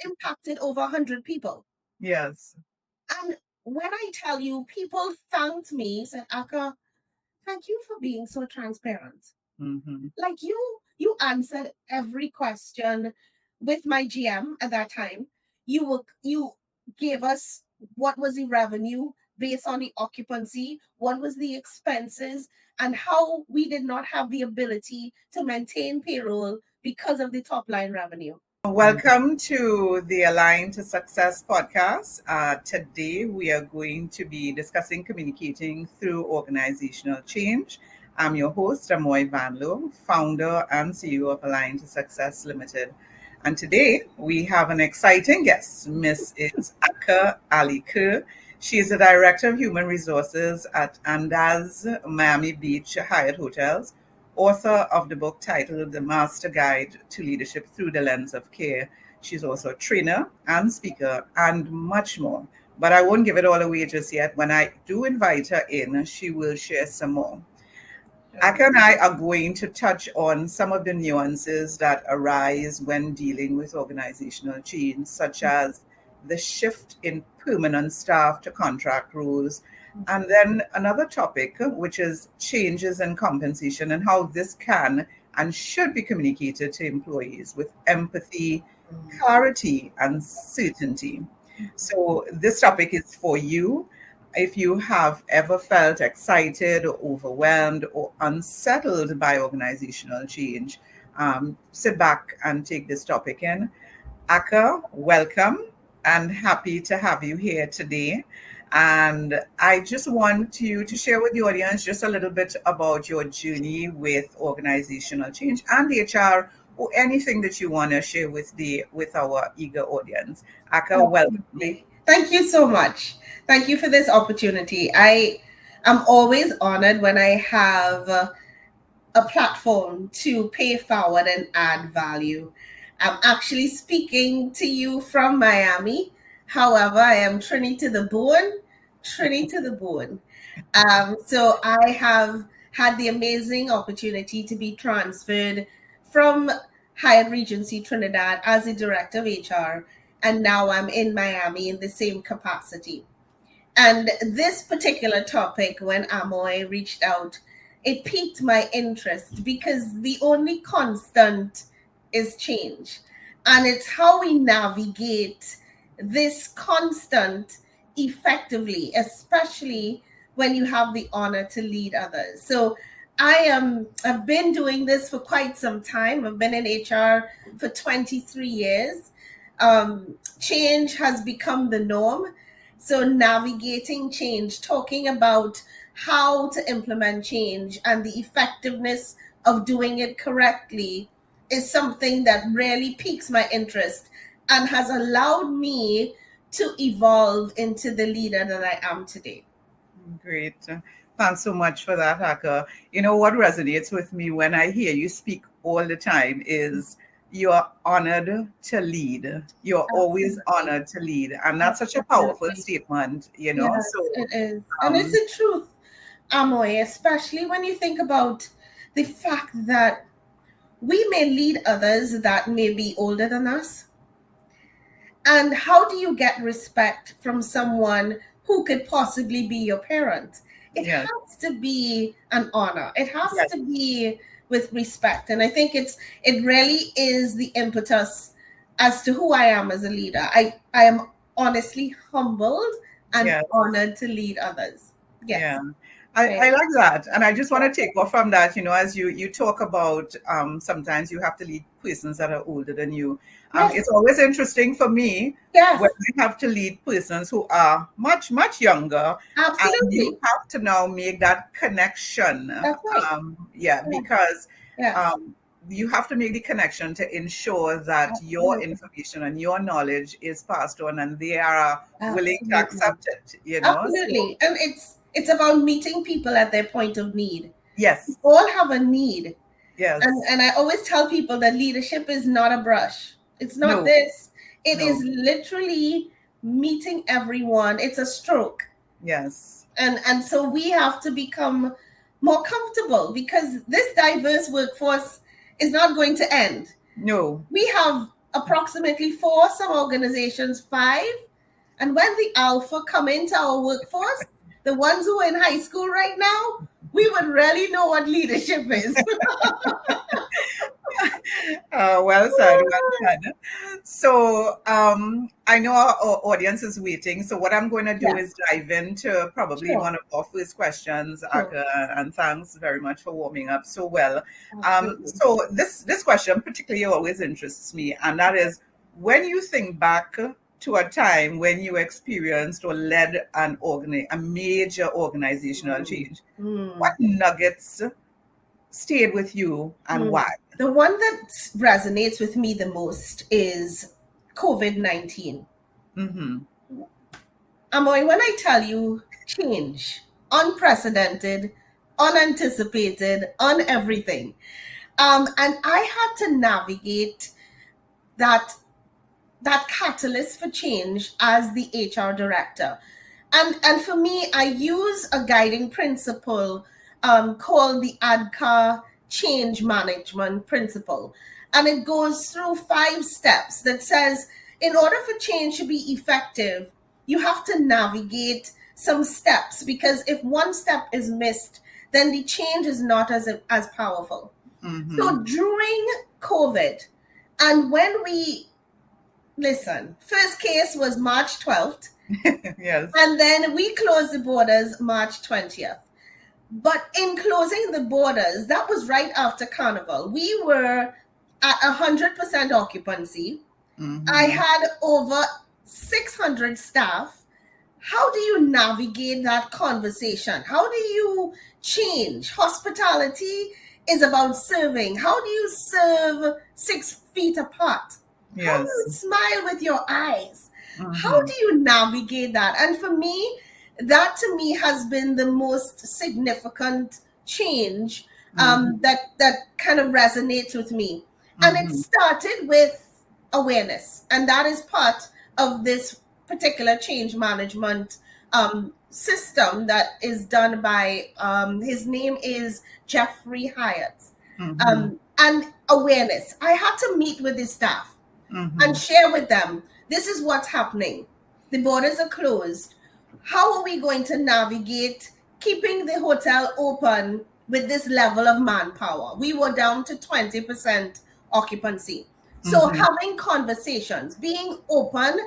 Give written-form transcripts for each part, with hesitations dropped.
impacted over 100 people. Yes. And when I tell you, people thanked me, said, Aka, thank you for being so transparent. Mm-hmm. Like you answered every question with my GM at that time. You gave us what was the revenue based on the occupancy, what was the expenses, and how we did not have the ability to maintain payroll because of the top line revenue. Welcome to the Align to Success podcast. Today, we are going to be discussing communicating through organizational change. I'm your host, Amoy Vanlo, founder and CEO of Align to Success Limited. And today, we have an exciting guest, Mrs. Ali-Kerr. She is the Director of Human Resources at Andaz Miami Beach Hyatt Hotels, author of the book titled The Master Guide to Leadership Through the Lens of Care. She's also a trainer and speaker and much more. But I won't give it all away just yet. When I do invite her in, she will share some more. Aka and I are going to touch on some of the nuances that arise when dealing with organizational change, such as the shift in permanent staff to contract roles. And then another topic, which is changes in compensation and how this can and should be communicated to employees with empathy, clarity, and certainty. So, this topic is for you. If you have ever felt excited or overwhelmed or unsettled by organizational change, sit back and take this topic in. Aka, welcome and happy to have you here today. And I just want you to share with the audience just a little bit about your journey with organizational change and HR, or anything that you want to share with our eager audience. Aka, welcome. Absolutely. Thank you so much. Thank you for this opportunity. I am always honored when I have a platform to pay forward and add value. I'm actually speaking to you from Miami. However, I am Trini to the bone, Trini to the bone. So I have had the amazing opportunity to be transferred from Hyatt Regency Trinidad as a director of HR, and now I'm in Miami in the same capacity. And this particular topic, when Amoy reached out, it piqued my interest because the only constant is change. And it's how we navigate this constant effectively, especially when you have the honor to lead others. So I've been doing this for quite some time. I've been in HR for 23 years. Change has become the norm. So, navigating change, talking about how to implement change and the effectiveness of doing it correctly is something that really piques my interest and has allowed me to evolve into the leader that I am today. Great. Thanks so much for that, Haka. You know what resonates with me when I hear you speak all the time is you're honored to lead. You're always Absolutely. honored to lead. And that's such a powerful Absolutely. statement, you know? Yes, So, it is. And it's um, the truth, Amoy, especially when you think about the fact that we may lead others that may be older than us. And how do you get respect from someone who could possibly be your parent? It yes, has to be an honor. It has yes, to be with respect. And I think it really is the impetus as to who I am as a leader. I am honestly humbled and yes. honored to lead others. Yeah, Yes. I Right. like that. And I just want to take off from that, as you talk about sometimes you have to lead persons that are older than you. Yes. It's always interesting for me Yes. when I have to lead persons who are much, much younger, and you Absolutely. have to now make that connection. That's right. Yeah, Yes. because Yes. um, you have to make the connection to ensure that your Absolutely. information and your knowledge is passed on and they are willing to Absolutely. accept it. So, Absolutely. And it's about meeting people at their point of need. We yes. all have a need. And Yes. and I always tell people that leadership is not a brush. It's not No. this. It is No. literally meeting everyone. It's a stroke. Yes. And so we have to become more comfortable because this diverse workforce is not going to end. No. We have approximately 4, some organizations 5. And when the alpha come into our workforce, the ones who are in high school right now, we would really know what leadership is. Well said, well said. So I know our audience is waiting. So what I'm going to do Yeah, is dive into probably sure, one of our first questions, sure. Aka, and thanks very much for warming up so well. Absolutely. So this question particularly always interests me, and that is when you think back to a time when you experienced or led a major organizational Mm, change, what mm, nuggets stayed with you and mm. why? The one that resonates with me the most is COVID-19. Mm-hmm. Amoy, when I tell you change, unprecedented, unanticipated, on everything, and I had to navigate that that catalyst for change as the HR director. And for me, I use a guiding principle called the ADKAR change management principle. And it goes through 5 steps that says, in order for change to be effective, you have to navigate some steps, because if one step is missed, then the change is not as powerful. Mm-hmm. So during COVID, and when we listen, first case was March 12th, Yes. and then we closed the borders March 20th. But in closing the borders, that was right after Carnival. We were at 100% occupancy. I Mm-hmm. had over 600 staff. How do you navigate that conversation? How do you change? Hospitality is about serving. How do you serve 6 feet apart? How do you Yes. smile with your eyes? How Mm-hmm. do you navigate that? And for me, that to me has been the most significant change Mm-hmm. that kind of resonates with me. And it Mm-hmm. started with awareness, and that is part of this particular change management system that is done by his name is Jeffrey Hyatt. Mm-hmm. And awareness. I had to meet with the staff and Mm-hmm. share with them, this is what's happening. The borders are closed. How are we going to navigate keeping the hotel open with this level of manpower? We were down to 20% occupancy. So Mm-hmm. having conversations, being open,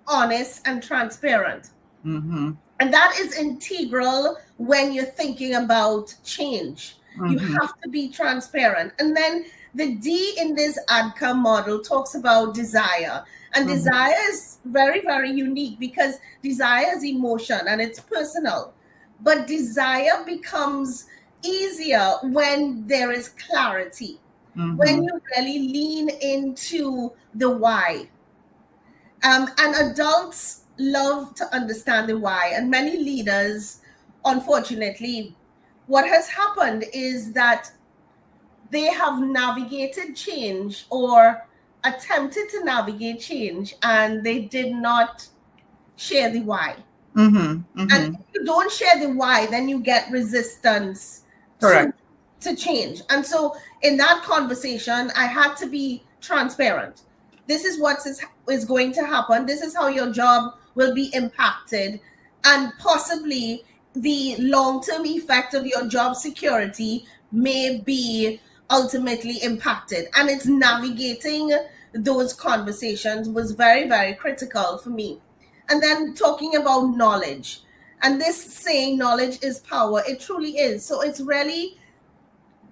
honest, and transparent. Mm-hmm. And that is integral when you're thinking about change. You Mm-hmm. have to be transparent. And then the D in this ADKA model talks about desire. And Mm-hmm. desire is very, very unique because desire is emotion and it's personal. But desire becomes easier when there is clarity, when Mm-hmm. you really lean into the why. And adults love to understand the why. And many leaders, unfortunately, what has happened is that they have navigated change or attempted to navigate change and they did not share the why. Mm-hmm. And Mm-hmm. if you don't share the why, then you get resistance to Correct. change. And so in that conversation, I had to be transparent. This is what is going to happen. This is how your job will be impacted. And possibly the long-term effect of your job security may be ultimately impacted. And it's navigating those conversations was very, very critical for me. And then talking about knowledge. And this saying, knowledge is power, it truly is. So it's really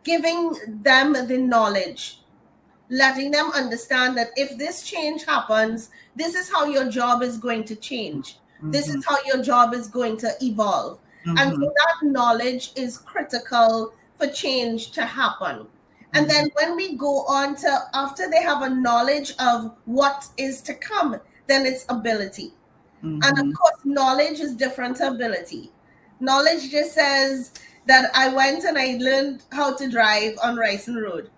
giving them the knowledge, letting them understand that if this change happens, this is how your job is going to change. This is Mm-hmm. how your job is going to evolve. And Mm-hmm. so that knowledge is critical for change to happen. And Mm-hmm. then when we go on to, after they have a knowledge of what is to come, then it's ability. And of Mm-hmm. course, knowledge is different to ability. Knowledge just says that I went and I learned how to drive on Ryson Road.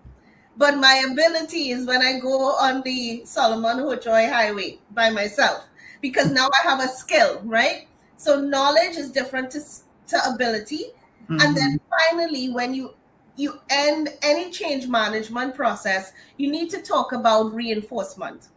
But my ability is when I go on the Solomon Hochoy Highway by myself, because now I have a skill, right? So knowledge is different to ability. And then Mm-hmm. finally, when you you end any change management process, you need to talk about reinforcement.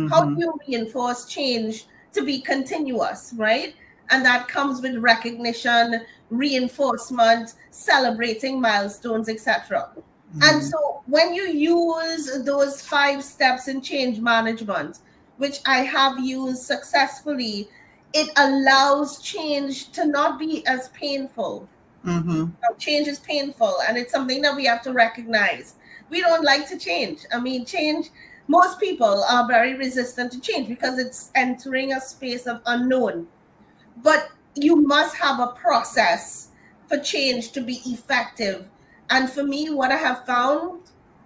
How do Mm-hmm. you reinforce change to be continuous, right? And that comes with recognition, reinforcement, celebrating milestones, etc. And Mm-hmm. so when you use those 5 steps in change management, which I have used successfully, it allows change to not be as painful. Mm-hmm. Change is painful, and it's something that we have to recognize. We don't like to change. I mean, change, most people are very resistant to change because it's entering a space of unknown. But you must have a process for change to be effective. And for me, what I have found,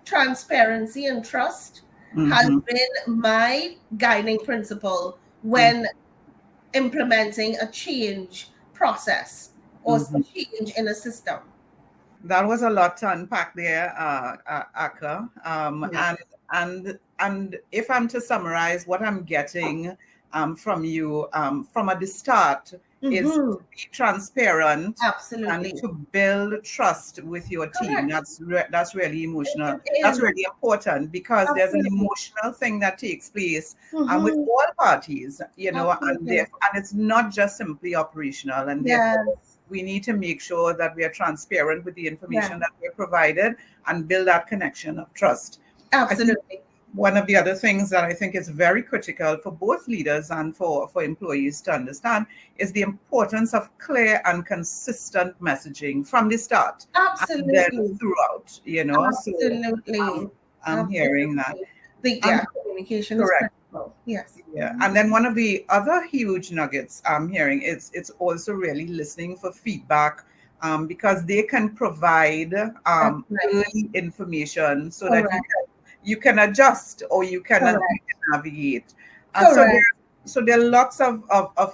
transparency and trust has Mm-hmm. been my guiding principle when implementing a change process or Mm-hmm. a change in a system. That was a lot to unpack there, Akka. Yes. And if I'm to summarize what I'm getting from you from at the start is Mm-hmm. to be transparent and Absolutely. to build trust with your team. Correct. That's really emotional. It That's is. really important because there's an Absolutely. emotional thing that takes place with Mm-hmm. all parties, and Absolutely. and it's not just simply operational, and therefore Yes. we need to make sure that we are transparent with the Yeah. information that we're provided and build that connection of trust. I think Absolutely. one of the other things that I think is very critical for both leaders and for employees to understand is the importance of clear and consistent messaging from the start and then Absolutely. throughout, So Absolutely. I'm hearing that. Absolutely. Um, Yeah, communication is Correct. critical. Yes. Yeah, and then one of the other huge nuggets I'm hearing is it's also really listening for feedback, because they can provide That's right. early information so that Correct. you can adjust or you Correct. can navigate. Correct. So there are lots of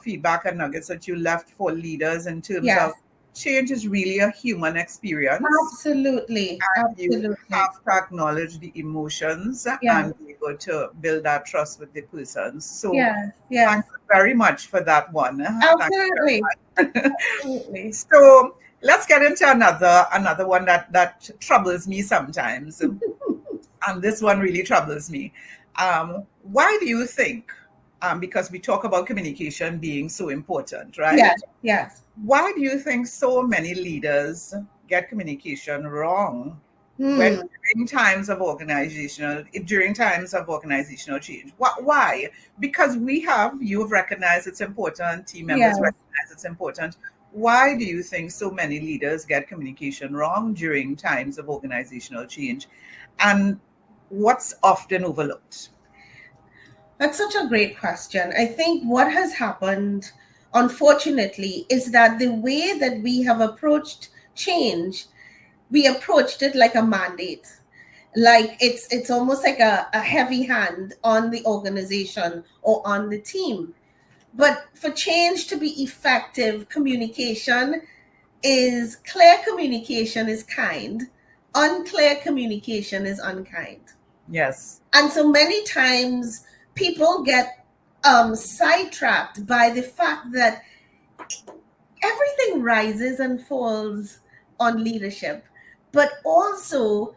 feedback and nuggets that you left for leaders in terms of Yes. change is really a human experience, Absolutely. and you Absolutely. have to acknowledge the emotions Yes. and be able to build that trust with the person. So Yes. thank Yes. you very much for that one. Thank you Absolutely. very much. Absolutely. So let's get into another one that troubles me sometimes, and this one really troubles me. Why do you think? Because we talk about communication being so important, right? Yes. Yes. Why do you think so many leaders get communication wrong when Hmm. during times of organizational change? Why? Because you've recognized it's important, team members Yes. recognize it's important. Why do you think so many leaders get communication wrong during times of organizational change? And what's often overlooked? That's such a great question. I think what has happened, unfortunately, is that the way that we have approached change, we approached it like a mandate. Like it's almost like a heavy hand on the organization or on the team. But for change to be effective, clear communication is kind, unclear communication is unkind. Yes. And so many times people get sidetracked by the fact that everything rises and falls on leadership, but also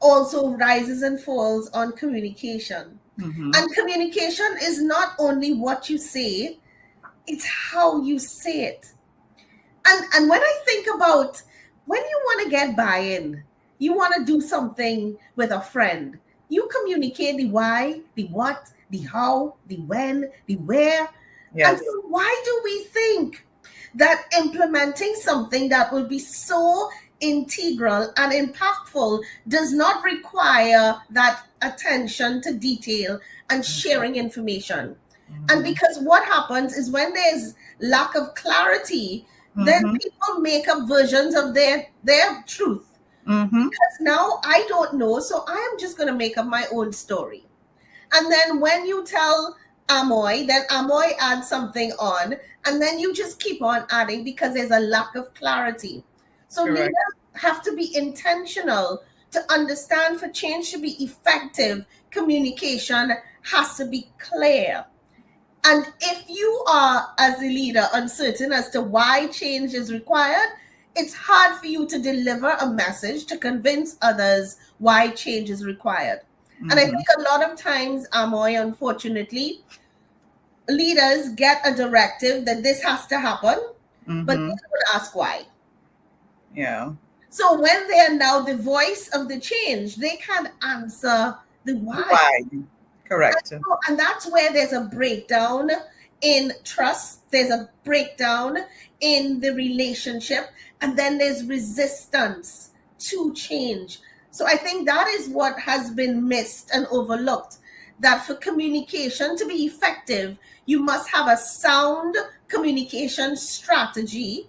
rises and falls on communication. Mm-hmm. And communication is not only what you say, it's how you say it. And when I think about when you want to get buy-in, you want to do something with a friend, you communicate the why, the what, the how, the when, the where. And Yes. so why do we think that implementing something that will be so integral and impactful does not require that attention to detail and sharing information? And Mm-hmm. because what happens is when there's lack of clarity, then Mm-hmm. people make up versions of their truth. Mm-hmm. Because now I don't know, so I am just going to make up my own story. And then when you tell Amoy, then Amoy adds something on, and then you just keep on adding because there's a lack of clarity. So Correct. leaders have to be intentional to understand for change to be effective, communication has to be clear. And if you are, as a leader, uncertain as to why change is required, it's hard for you to deliver a message to convince others why change is required. And I Mm-hmm. think a lot of times, Amoy, unfortunately, leaders get a directive that this has to happen, but Mm-hmm. they don't ask why. Yeah. So when they are now the voice of the change, they can answer the why. Why? Correct. And that's where there's a breakdown in trust, there's a breakdown in the relationship, and then there's resistance to change. So I think that is what has been missed and overlooked. That for communication to be effective, you must have a sound communication strategy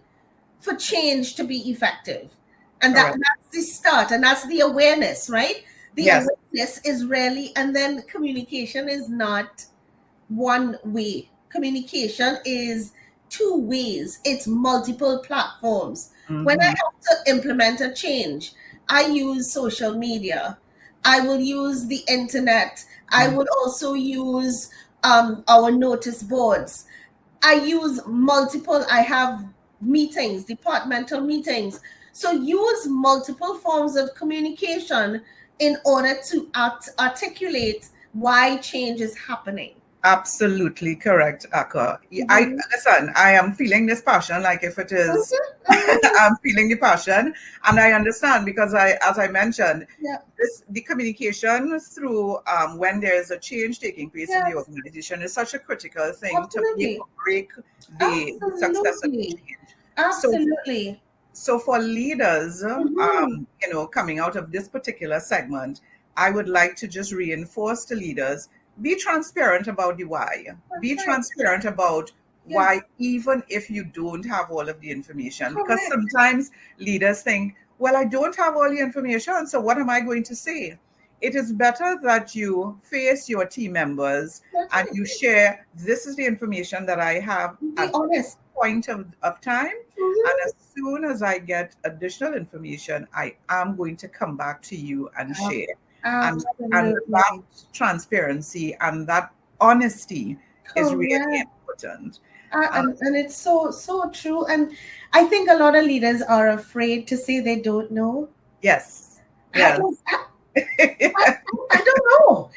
for change to be effective. And Correct. that's the start, and that's the awareness, right? The Yes. awareness is really, and then communication is not one way. Communication is two ways, it's multiple platforms. When I Mm-hmm. have to implement a change, I use social media, I will use the internet, I Mm-hmm. will also use our notice boards. I use multiple, I have meetings, departmental meetings. So use multiple forms of communication in order to articulate why change is happening. Absolutely correct, Akka. I Mhm. listen. I am feeling this passion, like if it is, Mhm, mhm. I'm feeling the passion, and I understand because as I mentioned, Yeah, the communication through when there is a change taking place in the yes, organization is such a critical thing to make absolutely. or break the success of the Absolutely. change. So Absolutely. so for leaders, Hmm. coming out of this particular segment, I would like to just reinforce to leaders, be transparent about the why. That's Be right. transparent about Yes, why, even if you don't have all of the information. Because correct. sometimes leaders think, well, I don't have all the information, so what am I going to say? It is better that you face your team members That's and right. you share, this is the information that I have Be at this honest. point of time, and Hmm. as soon as I get additional information, I am going to come back to you and share. And that Absolutely. transparency and that honesty is really Correct. important. Uh, And it's so true. And I think a lot of leaders are afraid to say they don't know. yes, I yes, don't, I, I don't know,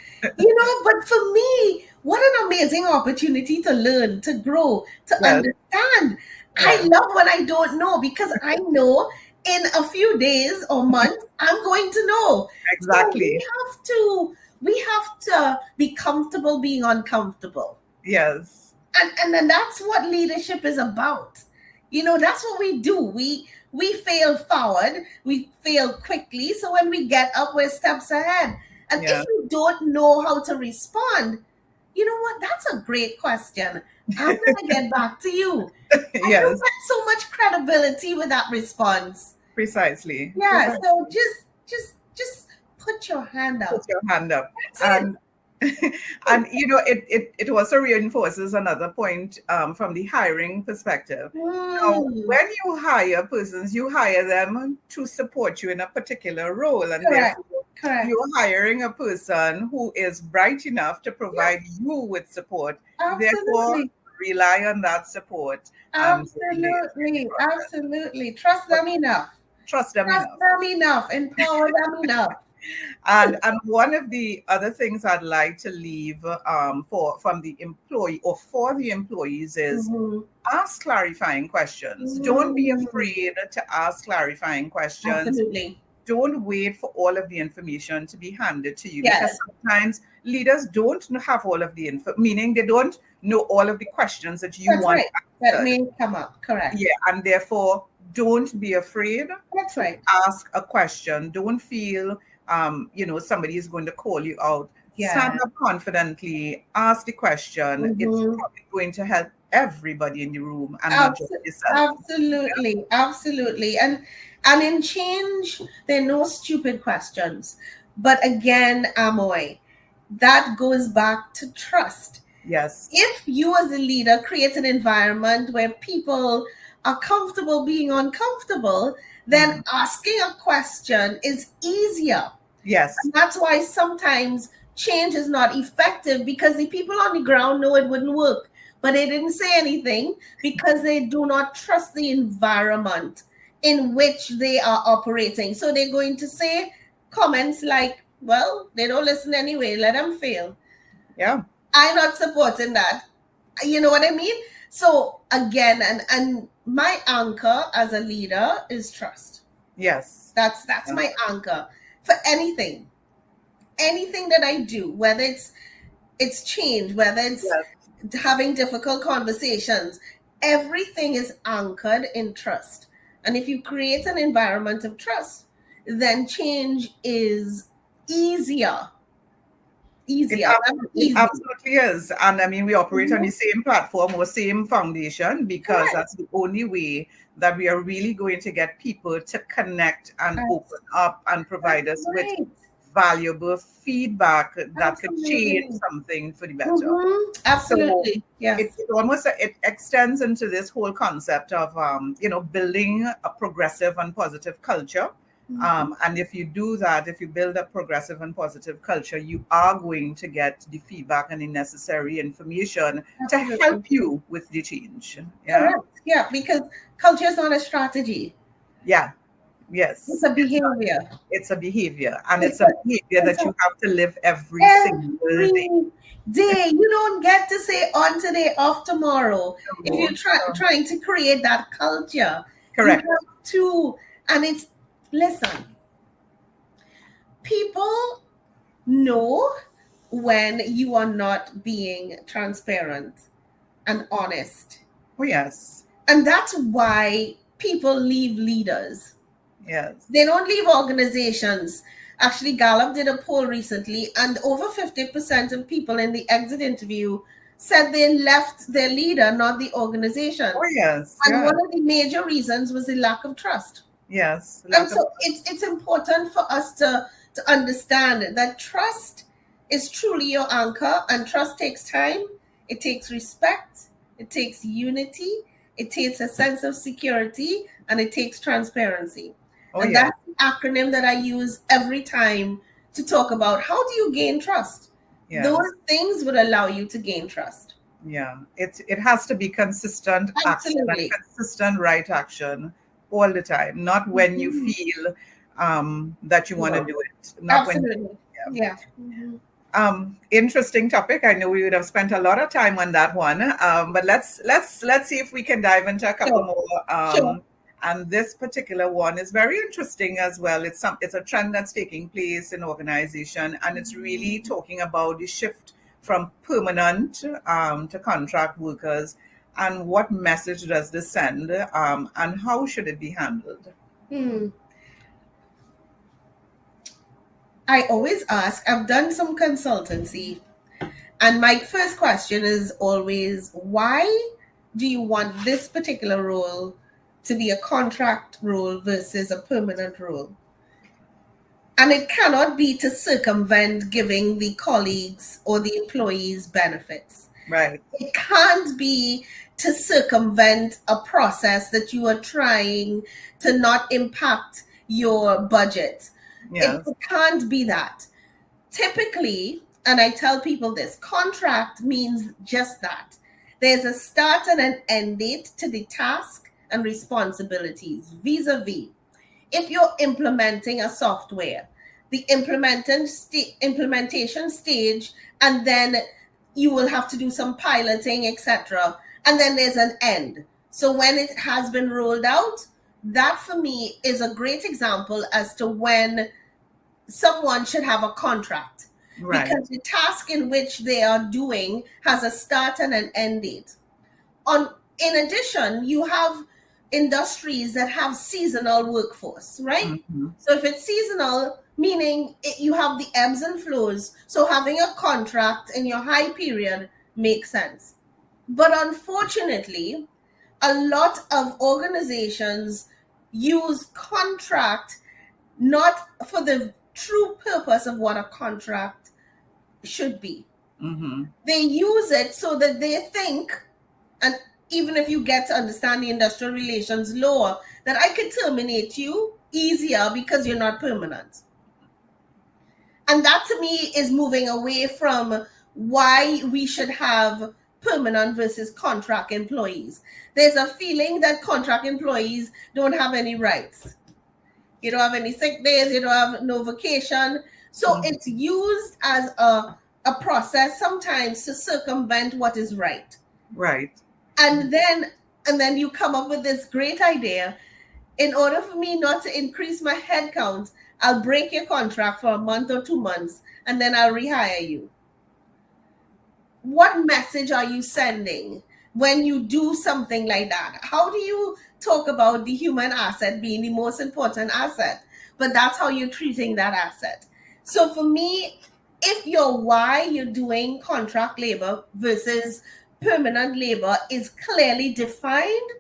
but for me, what an amazing opportunity to learn, to grow, to yes, understand. I yes, love when I don't know because I know in a few days or months, I'm going to know. So exactly. we have to be comfortable being uncomfortable. Yes, And then that's what leadership is about. That's what we do. We fail forward, we fail quickly, so when we get up, we're steps ahead. And if yeah, you don't know how to respond, you know what, that's a great question. I'm going to get back to you. And you'll yes, get so much credibility with that response. precisely, Yeah, so precisely. just put your hand Put up. your hand up. That's it. And and it also reinforces another point from the hiring perspective. Now, Mm, when you hire persons, you hire them to support you in a particular role, and correct, therefore correct. you're hiring a person who is bright enough to provide Yes, you with support. Therefore, absolutely. rely on that support during the training Absolutely, process. absolutely. Trust But them enough. trust them Trust enough. them enough. Empower them enough. And one of the other things I'd like to leave for from the employee or for the employees is Hmm. ask clarifying questions. Don't be Hmm. afraid to ask clarifying questions. Absolutely. Don't wait for all of the information to be handed to you, because Yes, sometimes leaders don't have all of the info, meaning they don't know all of the questions that you that's want right. That answered. may come up. Correct. Yeah, and therefore don't be afraid That's to right. ask a question. Don't feel somebody is going to call you out. Stand Yeah. up confidently, ask the question. It's Hmm. probably going to help everybody in the room and not just yourself. Absolutely. Absolutely. And in change, there are no stupid questions. But again, Amoy, that goes back to trust. Yes. If you as a leader create an environment where people are comfortable being uncomfortable, then Mhm. asking a question is easier. Yes. And that's why sometimes change is not effective because the people on the ground know it wouldn't work, but they didn't say anything because they do not trust the environment in which they are operating. So they're going to say comments like, well, they don't listen anyway, let them fail. Yeah. I'm not supporting that. You know what I mean? So again, and my anchor as a leader is trust. Yes. That's my anchor for anything. Anything that I do, whether it's change, whether it's having difficult conversations, everything is anchored in trust. And if you create an environment of trust, then change is easier. It, Easier. it Easy. absolutely is. And I mean, we operate on the same platform or same foundation because Right. that's the only way that we are really going to get people to connect and open up and provide That's us with right. valuable feedback that could change Absolutely. something for the better. So Absolutely. Yes. it almost it extends into this whole concept of building a progressive and positive culture. And if you do that, if you build a progressive and positive culture, you are going to get the feedback and the necessary information to Absolutely. help you with the change. Yeah. Correct. Yeah, because culture is not a strategy. Yeah. It's Yes. a behavior. It's a behavior, and It's it's a, a behavior it's that a you have to live every single day. every day. You don't get to say on today, off tomorrow. If you're trying to create that culture, you Correct. have to. And it's, listen, people know when you are not being transparent and honest. Oh, yes. And that's why people leave leaders. Yes. They don't leave organizations. Actually, Gallup did a poll recently, and over 50% of people in the exit interview said they left their leader, not the organization. Oh, yes. And Yeah. one of the major reasons was the lack of trust. Yes. And so it's important for us to understand that trust is truly your anchor, and trust takes time, it takes respect, it takes unity, it takes a sense of security, and it takes transparency. Oh, And yeah. that's the acronym that I use every time to talk about how do you gain trust. Yes. Those things would allow you to gain trust. Yeah. It has to be consistent action and Absolutely. consistent right action all the time, not when you feel that you want to do it. Not when. Absolutely. Yeah. Interesting topic. I know we would have spent a lot of time on that one, but let's see if we can dive into a couple Sure. more. Sure. And this particular one is very interesting as well. It's a trend that's taking place in organization, and it's really talking about the shift from permanent to contract workers, and what message does this send, and how should it be handled? Hmm. I always ask, I've done some consultancy, and my first question is always, why do you want this particular role to be a contract role versus a permanent role? And it cannot be to circumvent giving the colleagues or the employees benefits. Right. It can't be to circumvent a process that you are trying to not impact your budget. Yes. It can't be that. Typically, and I tell people this, contract means just that. There's a start and an end date to the task and responsibilities vis-a-vis. If you're implementing a software, the implementation stage, and then you will have to do some piloting, etc. And then there's an end. So when it has been rolled out, that for me is a great example as to when someone should have a contract. Right. Because the task in which they are doing has a start and an end date. In addition, you have industries that have seasonal workforce, right? Mm-hmm. So if it's seasonal, meaning you have the ebbs and flows, so having a contract in your high period makes sense. But unfortunately, a lot of organizations use contract not for the true purpose of what a contract should be. Mm-hmm. They use it so that they think, and even if you get to understand the industrial relations law, that I could terminate you easier because you're not permanent. And that to me is moving away from why we should have permanent versus contract employees. There's a feeling that contract employees don't have any rights. You don't have any sick days, you don't have no vacation. So it's used as a process sometimes to circumvent what is right. Right. And then you come up with this great idea. In order for me not to increase my headcount, I'll break your contract for a month or 2 months and then I'll rehire you. What message are you sending when you do something like that? How do you talk about the human asset being the most important asset, but that's how you're treating that asset? So for me, if your why you're doing contract labor versus permanent labor is clearly defined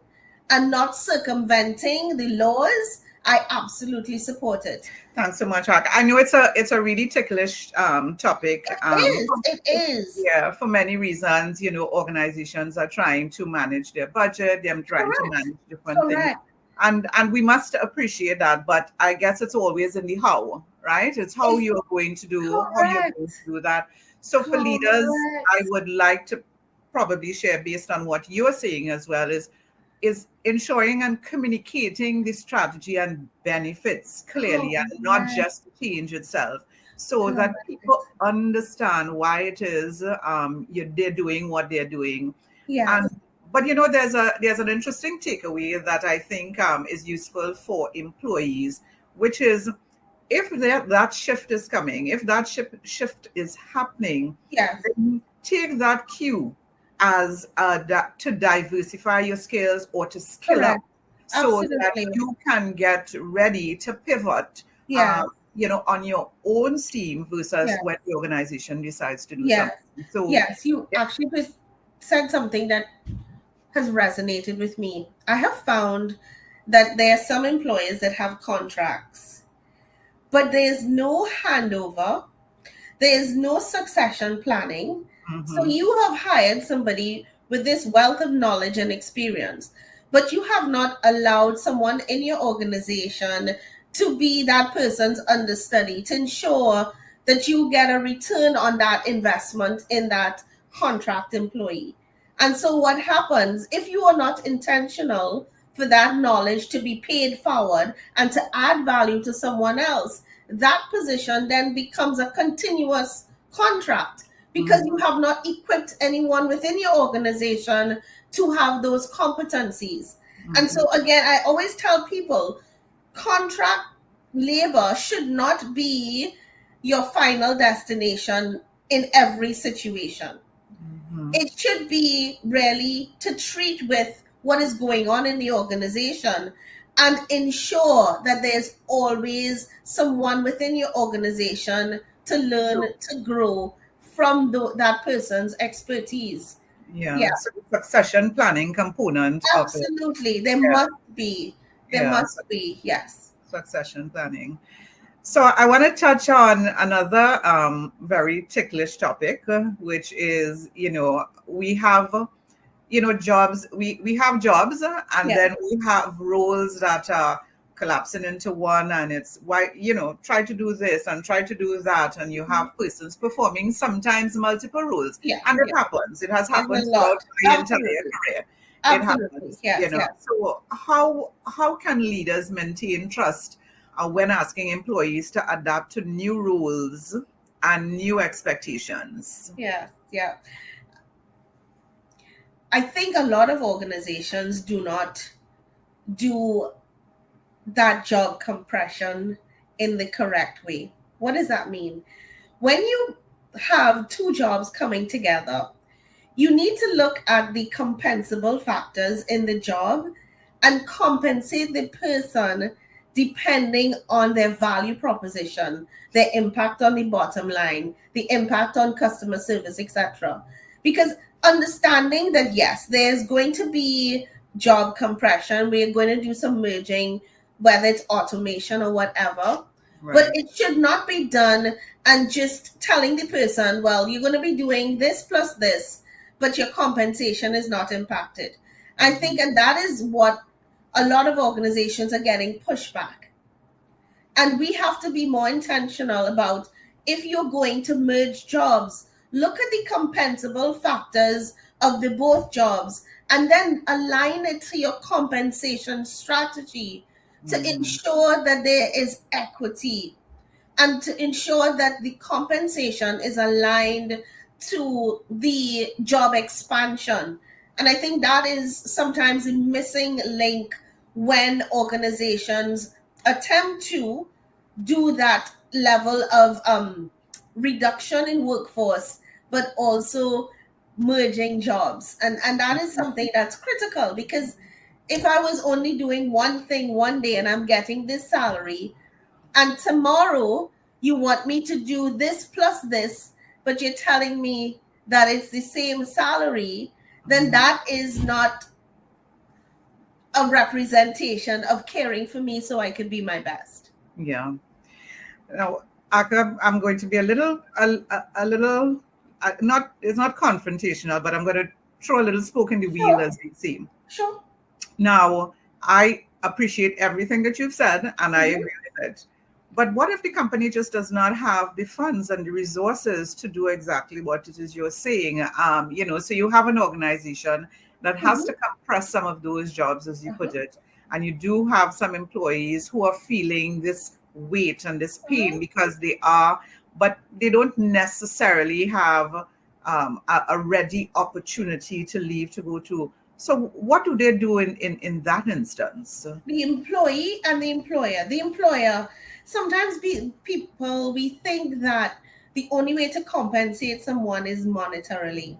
and not circumventing the laws, I absolutely support it. Thanks so much, Hak. I know it's a really ticklish topic. It is. Yeah, for many reasons. Organizations are trying to manage their budget. They're trying to Correct. manage different things, Correct. and we must appreciate that. But I guess it's always in the how, right? It's how you're going to do that. So for leaders, I would like to probably share based on what you're saying as well is ensuring and communicating the strategy and benefits clearly and not just the change itself, so that people understand why it is they're doing what they're doing. Yes. But there's an interesting takeaway that I think is useful for employees, which is if that shift is coming, if that shift is happening, Yes. then take that cue as to diversify your skills or to skill up, so that you can get ready to pivot, on your own steam versus when the organization decides to do something. So you actually said something that has resonated with me. I have found that there are some employers that have contracts, but there's no handover, there's no succession planning. So you have hired somebody with this wealth of knowledge and experience, but you have not allowed someone in your organization to be that person's understudy, to ensure that you get a return on that investment in that contract employee. And so what happens if you are not intentional for that knowledge to be paid forward and to add value to someone else? That position then becomes a continuous contract, because you have not equipped anyone within your organization to have those competencies. And so again, I always tell people, contract labor should not be your final destination in every situation. It should be really to treat with what is going on in the organization and ensure that there's always someone within your organization to learn, to grow from that person's expertise. So succession planning component absolutely of it. There must be, yes, succession planning. So I want to touch on another very ticklish topic, which is we have jobs, we have jobs, and then we have roles that are collapsing into one, and it's why try to do this and try to do that, and you have persons performing sometimes multiple roles, and it happens. It has happened throughout my entire career. It happens. So how can leaders maintain trust when asking employees to adapt to new rules and new expectations? I think a lot of organizations do not do that job compression in the correct way. What does that mean? When you have two jobs coming together, you need to look at the compensable factors in the job and compensate the person depending on their value proposition, their impact on the bottom line, the impact on customer service, etc. Because understanding that, yes, there's going to be job compression, we're going to do some merging, whether it's automation or whatever, but it should not be done and just telling the person, well, you're going to be doing this plus this, but your compensation is not impacted. I think, and that is what a lot of organizations are getting pushback. And we have to be more intentional about, if you're going to merge jobs, look at the compensable factors of the both jobs, and then align it to your compensation strategy to Mhm. ensure that there is equity and to ensure that the compensation is aligned to the job expansion. And I think that is sometimes a missing link when organizations attempt to do that level of reduction in workforce, but also merging jobs. And that is something that's critical, because if I was only doing one thing one day and I'm getting this salary, and tomorrow you want me to do this plus this, but you're telling me that it's the same salary, then Mhm. that is not a representation of caring for me so I could be my best. Yeah. Now, Aka, I'm going to be a little, not, it's not confrontational, but I'm going to throw a little spoke in the wheel, Sure, as they say. sure. Now, I appreciate everything that you've said, and I Mhm, agree with it. But what if the company just does not have the funds and the resources to do exactly what it is you're saying? So you have an organization that has mhm, to compress some of those jobs, as you put mhm, it, and you do have some employees who are feeling this weight and this pain mhm. because they are, but they don't necessarily have a ready opportunity to leave to go to. So what do they do in that instance? The employee and the employer. The employer, sometimes people, we think that the only way to compensate someone is monetarily.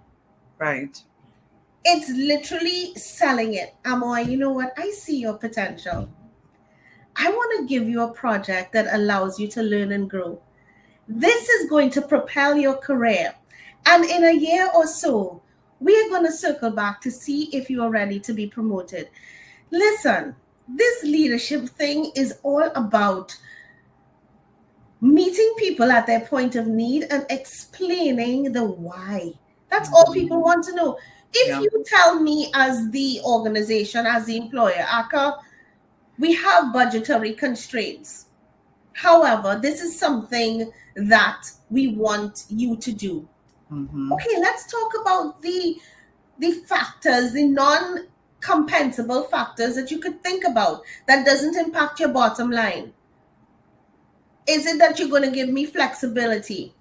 Right. It's literally selling it. Amoy, you know what? I see your potential. I want to give you a project that allows you to learn and grow. This is going to propel your career. And in a year or so, we are going to circle back to see if you are ready to be promoted. Listen, this leadership thing is all about meeting people at their point of need and explaining the why. That's all people Mhm. want to know. If Yeah. you tell me, as the organization, as the employer, Aka, we have budgetary constraints. However, this is something that we want you to do. Hmm. Okay, let's talk about the factors, the non compensable factors that you could think about that doesn't impact your bottom line. Is it that you're going to give me flexibility?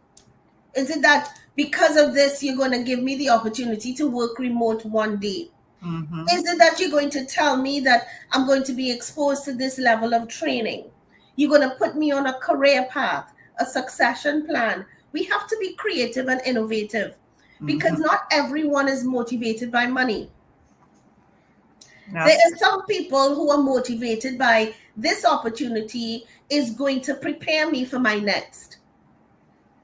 Is it that because of this, you're going to give me the opportunity to work remote one day? Hmm. Is it that you're going to tell me that I'm going to be exposed to this level of training? You're going to put me on a career path, a succession plan. We have to be creative and innovative, Hmm. because not everyone is motivated by money. There That's are some people who are motivated by this opportunity is going to prepare me for my next.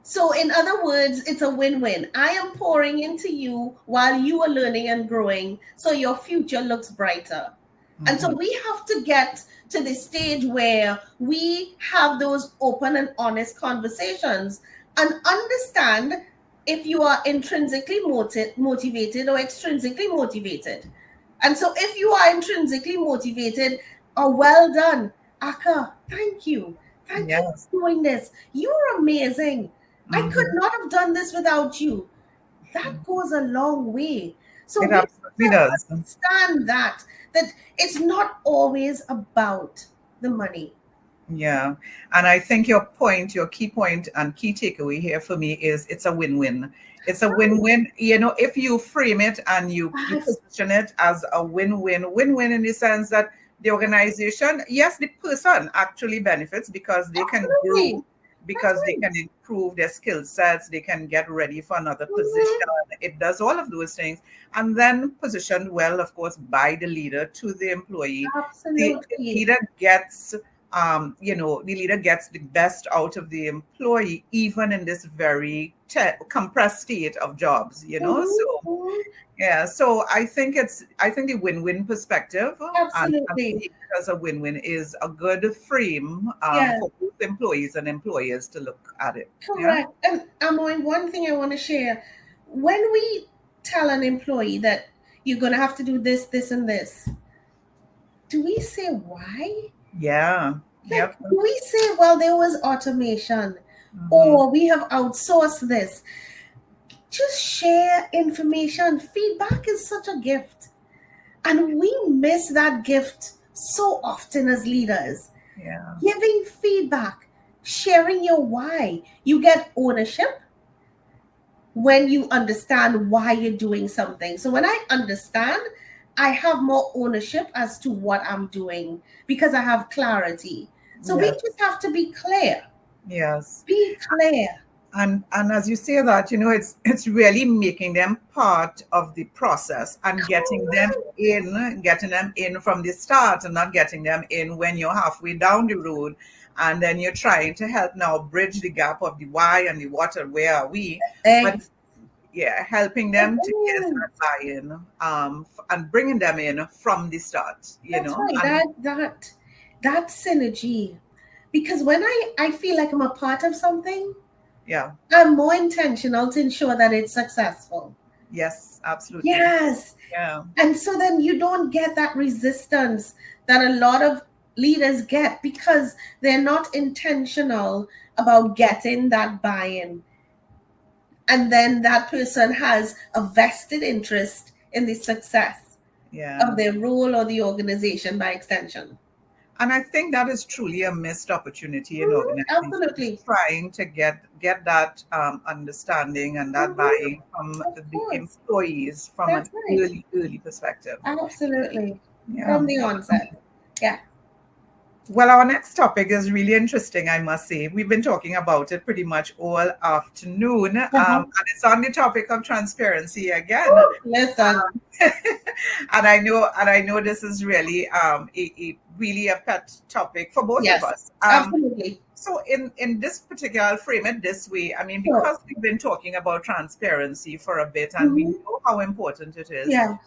So, in other words, it's a win win. I am pouring into you while you are learning and growing, so your future looks brighter. And so, hmm. we have to get to the stage where we have those open and honest conversations and understand if you are intrinsically motivated or extrinsically motivated. And so, if you are intrinsically motivated, well done, Aka. Thank you. Thank you Yes. for doing this. You're amazing. I could Hmm. not have done this without you. That goes a long way. So It we absolutely have to does. understand that it's not always about the money. Yeah. And I think your point, your key point and key takeaway here for me is it's a win-win. It's a win-win. If you frame it and you Yes, position it as a win-win in the sense that the organization, yes, the person actually benefits because they can absolutely. grow, That's because they right. can improve their skill sets, they can get ready for another position. Mhm. It does all of those things. And then positioned well, of course, by the leader to the employee. The Absolutely. leader gets the leader gets the best out of the employee, even in this very compressed state of jobs. Mhm, So, mhm. yeah, so I think the win-win perspective, and Absolutely. seeing it as a win-win is a good frame Yeah, for both employees and employers to look at it. Yeah. correct. And Amoy, one thing I want to share, when we tell an employee that you're going to have to do this, this, and this, do we say why? Yeah. Like, Yep. do we say, well, there was automation Hmm. or we have outsourced this? Just share information. Feedback is such a gift. And we miss that gift so often as leaders. Yeah. Giving feedback, sharing your why. You get ownership when you understand why you're doing something. So when I understand, I have more ownership as to what I'm doing because I have clarity. So we Yes. just have to be clear. Yes. Be clear. And as you say that, it's really making them part of the process and getting them in from the start, and not getting them in when you're halfway down the road, and then you're trying to help now bridge the gap of the why and the what and where are we. But Ex- yeah, helping them to get that buy-in, and bringing them in from the start, That's right. and That synergy. Because when I feel like I'm a part of something, yeah, I'm more intentional to ensure that it's successful. yes, absolutely, Yes. yeah, And so then you don't get that resistance that a lot of leaders get because they're not intentional about getting that buy in. And then that person has a vested interest in the success yeah. of their role or the organization by extension. And I think that is truly a missed opportunity in Mhm, organizations, absolutely. trying to get that understanding and that Mhm, buy-in from of the course. employees from an That's right. early perspective. Absolutely. Yeah. From the onset. Yeah. Well, our next topic is really interesting, I must say. We've been talking about it pretty much all afternoon, Uh-huh. and it's on the topic of transparency again. Woo, listen. And I know this is really a really a pet topic for both of Yes, us. absolutely. So in this particular, I'll frame it this way. I mean, So, because we've been talking about transparency for a bit, and we mhm, know how important it is. yeah,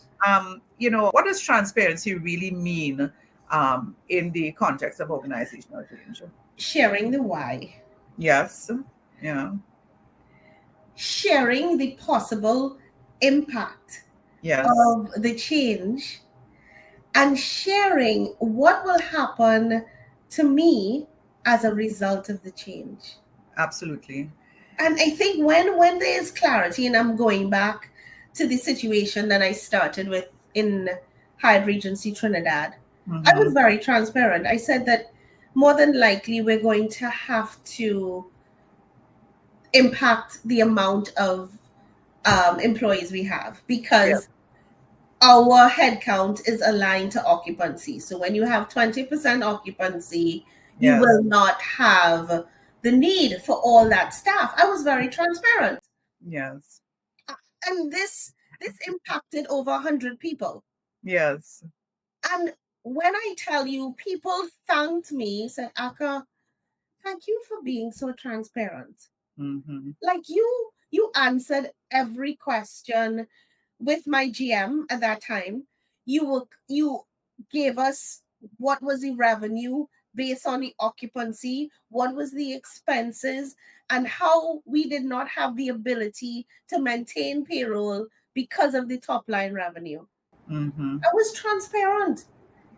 What does transparency really mean in the context of organizational change? sharing the why, Yes. Yeah. sharing the possible impact Yes. of the change, and sharing what will happen to me as a result of the change. Absolutely. And I think when there is clarity, and I'm going back to the situation that I started with in Hyatt Regency Trinidad, I was Mm-hmm. very transparent. I said that more than likely we're going to have to impact the amount of employees we have Yeah. because our headcount is aligned to occupancy. So when you have 20% occupancy, you Yes. will not have the need for all that staff. I was very transparent. Yes. And this impacted over 100 people. Yes. And when I tell you, people thanked me, said, Aka, thank you for being so transparent. Mm-hmm. Like you answered every question with my GM at that time. You gave us what was the revenue based on the occupancy, what was the expenses, and how we did not have the ability to maintain payroll because of the top line revenue. Mm-hmm. I was transparent.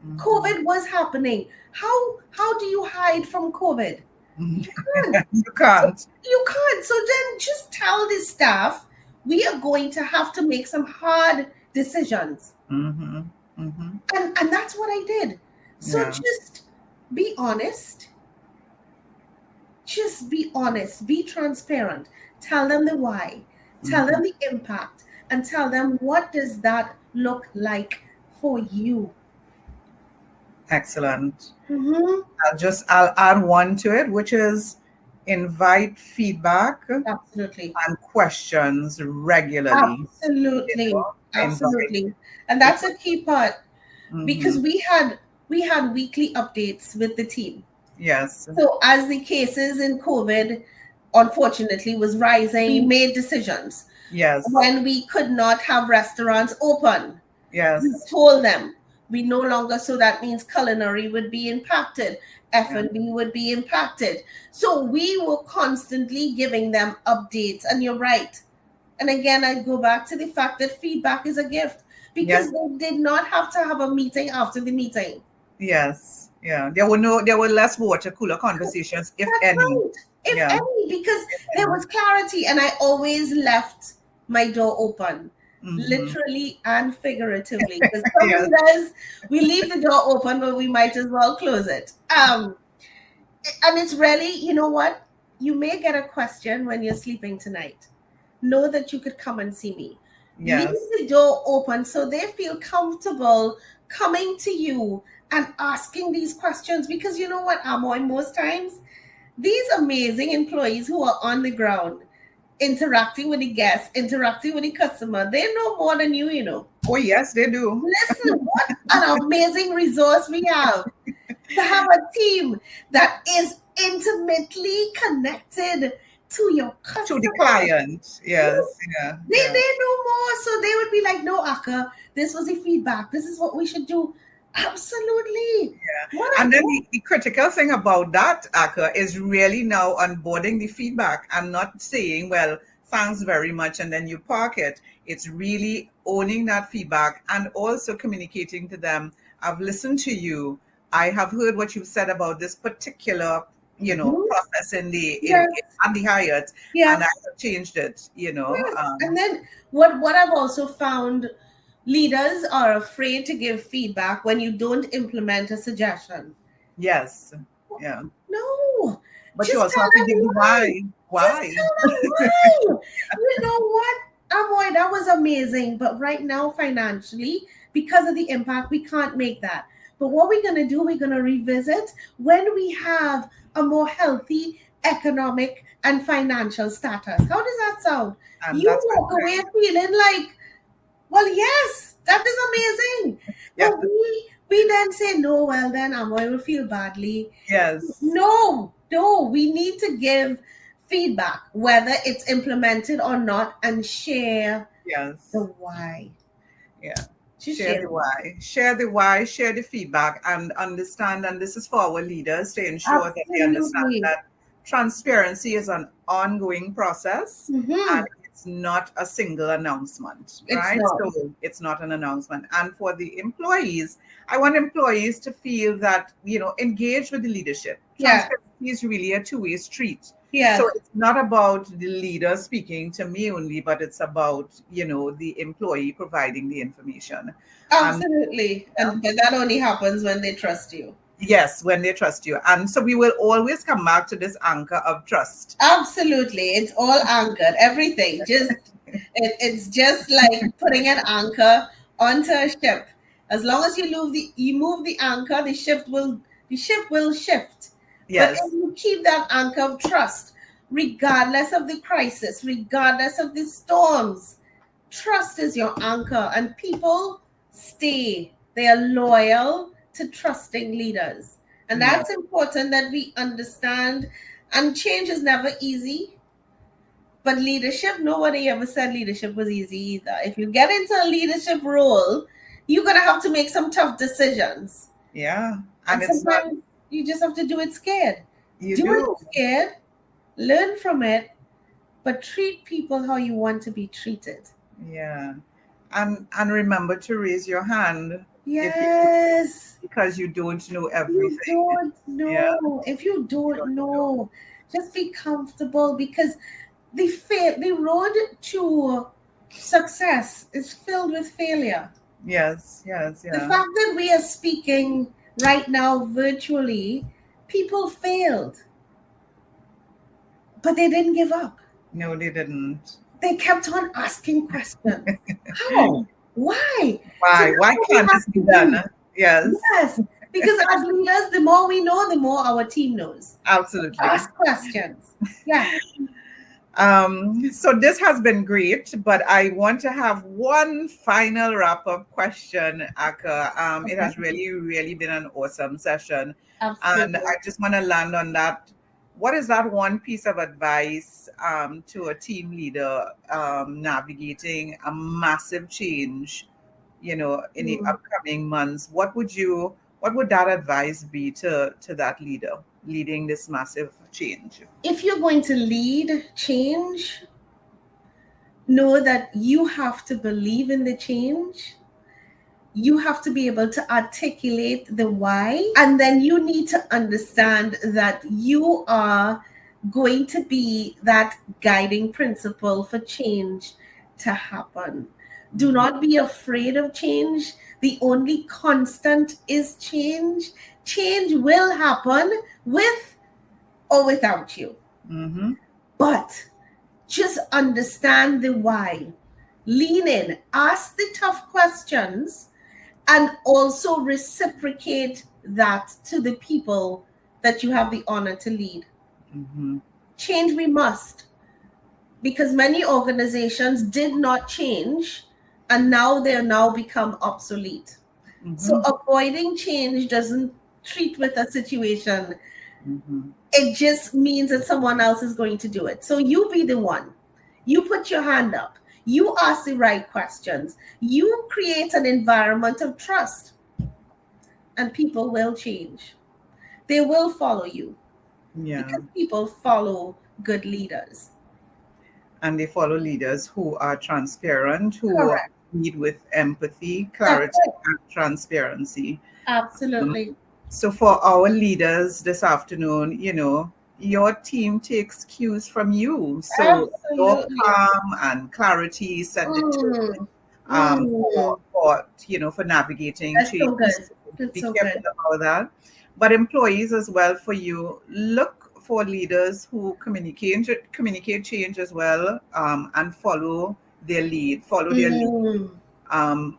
Mm-hmm. COVID was happening. How do you hide from COVID? You can't. You So can't. you can't. So then just tell the staff we are going to have to make some hard decisions. Mm-hmm. Mm-hmm. And that's what I did. So Yeah. just be honest. Just be honest. Be transparent. Tell them the why. Tell Mm-hmm. them the impact and tell them what does that look like for you. Excellent. Mhm. I'll add one to it, which is invite feedback Absolutely. and questions regularly. Absolutely. Invite. Absolutely. And that's Because, a key part hmm because we had weekly updates with the team. yes, So as the cases in COVID unfortunately was rising, we made decisions. yes, When we could not have restaurants open, we yes, told them we no longer, so that means culinary would be impacted, yeah, F&B would be impacted. So we were constantly giving them updates. And you're right. And again, I go back to the fact that feedback is a gift yes, because they did not have to have a meeting after the meeting. yes, yeah. There were less water cooler conversations, if That's any. right. If Yeah, any, because if there any. was clarity, and I always left my door open, Mm-hmm. literally and figuratively. Because some Yes. leaders, we leave the door open, but we might as well close it. And it's really, you know what? You may get a question when you're sleeping tonight. Know that you could come and see me. Leave Yes. the door open so they feel comfortable coming to you and asking these questions. Because you know what, Amoy, most times these amazing employees who are on the ground interacting with the guests, interacting with the customer, they know more than you. Oh, yes, they do. Listen, what an amazing resource we have to have a team that is intimately connected to your To the customer. client. Yes. Yeah. Yeah. They know more, so they would be like, "No, Akka, this was the feedback. This is what we should do." Absolutely. What And then a the critical thing about that, Aka, is really now onboarding the feedback and not saying, well, thanks very much, and then you park it. It's really owning that feedback and also communicating to them, I've listened to you. I have heard what you've said about this particular, Mhm. process in the in Yes, at the Hyatt, and I yes, have changed it, yes. And then what I've also found, leaders are afraid to give feedback when you don't implement a suggestion. yes, yeah. No, But you just also tell have to them give the why. why. Just Why? tell them why. You know what, Amoy, that was amazing. But right now, financially, because of the impact, we can't make that. But what we're going to do, we're going to revisit when we have a more healthy economic and financial status. How does that sound? And You that's walk away feeling like, well, yes, that is amazing. yeah. But we then say, no, well then Amoy will feel badly. Yes. No, we need to give feedback, whether it's implemented or not, and share the Yes. why. Yeah. Just Share share the the why. why. Share the why, share the feedback, and understand. And this is for our leaders to ensure that they understand Absolutely. that transparency is an ongoing process Mm-hmm. and it's not a single announcement, It's right? not. So it's not an announcement. And for the employees, I want employees to feel that, engage with the leadership. Yeah. Transparency is really a two-way street. So Yes. it's not about the leader speaking to me only, but it's about, the employee providing the information. And Absolutely. yeah, And but that only happens when they trust you. yes, when they trust you. And so we will always come back to this anchor of trust. Absolutely. It's all anchored. Everything. It's just like putting an anchor onto a ship. As long as you move the anchor, the ship will shift. But if Yes, you keep that anchor of trust, regardless of the crisis, regardless of the storms, trust is your anchor, and people stay. They are loyal to trusting leaders. And yeah, that's important that we understand. And change is never easy, but leadership, nobody ever said leadership was easy either. If you get into a leadership role, you're going to have to make some tough decisions. yeah. And And it's not, sometimes you just have to do it scared. you Do it do. scared, learn from it, but treat people how you want to be treated. Yeah. And remember to raise your hand if you Yes. because you don't know You everything. don't Yeah, know. If you you don't don't know. know, just be comfortable, because the road to success is filled with failure. Yes, yes, The yeah. fact that we are speaking right now virtually, people failed, but they didn't give up. No, they didn't. They kept on asking questions. How? Why? So Why? that's Why what we can't have this be to done? do. Yes, Yes, because as leaders, the more we know, the more our team knows. absolutely. Ask questions. Yeah. So this has been great, but I want to have one final wrap-up question, Aka. It Okay. has really, really been an awesome session, and Absolutely. I just want to land on that. What is that one piece of advice to a team leader navigating a massive change, in the Hmm. upcoming months? What would that advice be to that leader leading this massive change? If you're going to lead change, know that you have to believe in the change. You have to be able to articulate the why. And then you need to understand that you are going to be that guiding principle for change to happen. Do Mhm. not be afraid of change. The only constant is change. Change will happen with or without you. Mhm. But just understand the why. Lean in, ask the tough questions, and also reciprocate that to the people that you have the honor to lead. Mhm. Change we must, because many organizations did not change and now they're now become obsolete. So Mhm. avoiding change doesn't treat with a situation. Mhm. It just means that someone else is going to do it. So you be the one. You put your hand up. You ask the right questions. You create an environment of trust, and people will change. They will follow you Yeah. because people follow good leaders. And they follow leaders who are transparent, who Correct. lead with empathy, That's clarity, it. and transparency. Um, Absolutely. So for our leaders this afternoon, your team takes cues from you. So your Absolutely. calm and clarity set the tone Mm. Mm. for navigating That's change. so good. So That's be so careful good. about that. But employees as well, for you, look for leaders who communicate change as well, and follow their lead. Mm.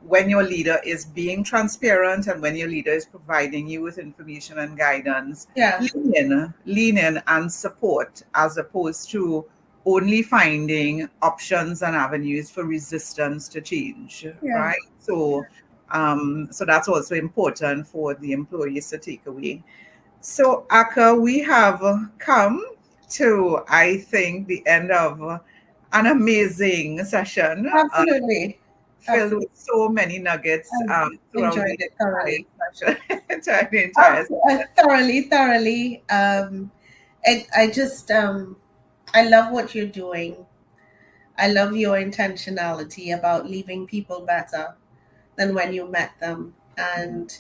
When your leader is being transparent and when your leader is providing you with information and guidance, Yeah. lean in and support, as opposed to only finding options and avenues for resistance to change, Yeah. right? So that's also important for the employees to take away. So, Aka, we have come to, I think, the end of an amazing session. Absolutely. Filled with Absolutely. so many nuggets I throughout enjoyed the it entire thoroughly. session, the entire Thoroughly, thoroughly. I just, I love what you're doing. I love your intentionality about leaving people better than when you met them. And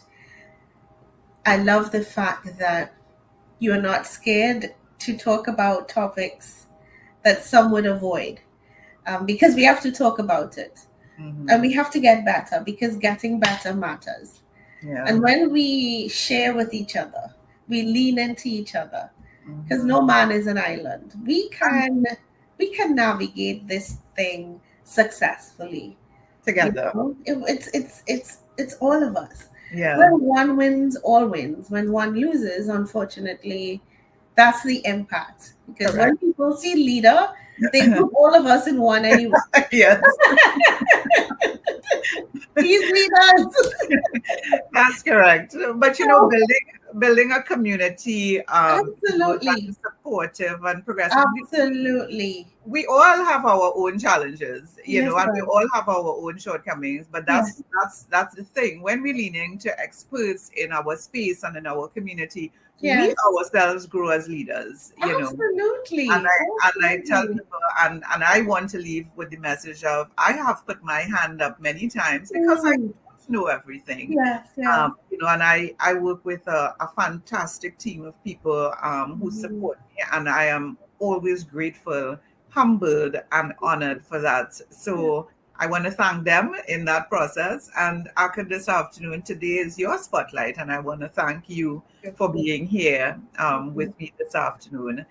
I love the fact that you're not scared to talk about topics that some would avoid, because we have to talk about it and Mhm. we have to get better because getting better matters. Yeah. And when we share with each other, we lean into each other because Mhm. no man is an island. And We can navigate this thing successfully. You together. know, it's all of us. Yeah. When one wins, all wins. When one loses, unfortunately, that's the impact. Because Correct. when people see leader, they group all of us in one anyway. Yes, These leaders. that's correct. But building a community that Absolutely. is supportive and progressive. Absolutely. We all have our own challenges, Yes, and we sir. all have our own shortcomings. But Yes. that's the thing. When we're leaning to experts in our space and in our community, we Yes. ourselves grow as leaders. And Absolutely. I tell Absolutely. people, and I want to leave with the message of, I have put my hand up many times because I Mm. don't know everything. Yes, yes. And I work with a fantastic team of people who Mhm. support me, and I am always grateful, humbled, and honored for that. Yeah. So I want to thank them in that process. And Aka, this afternoon, today is your spotlight, and I want to thank you for being here with me this afternoon.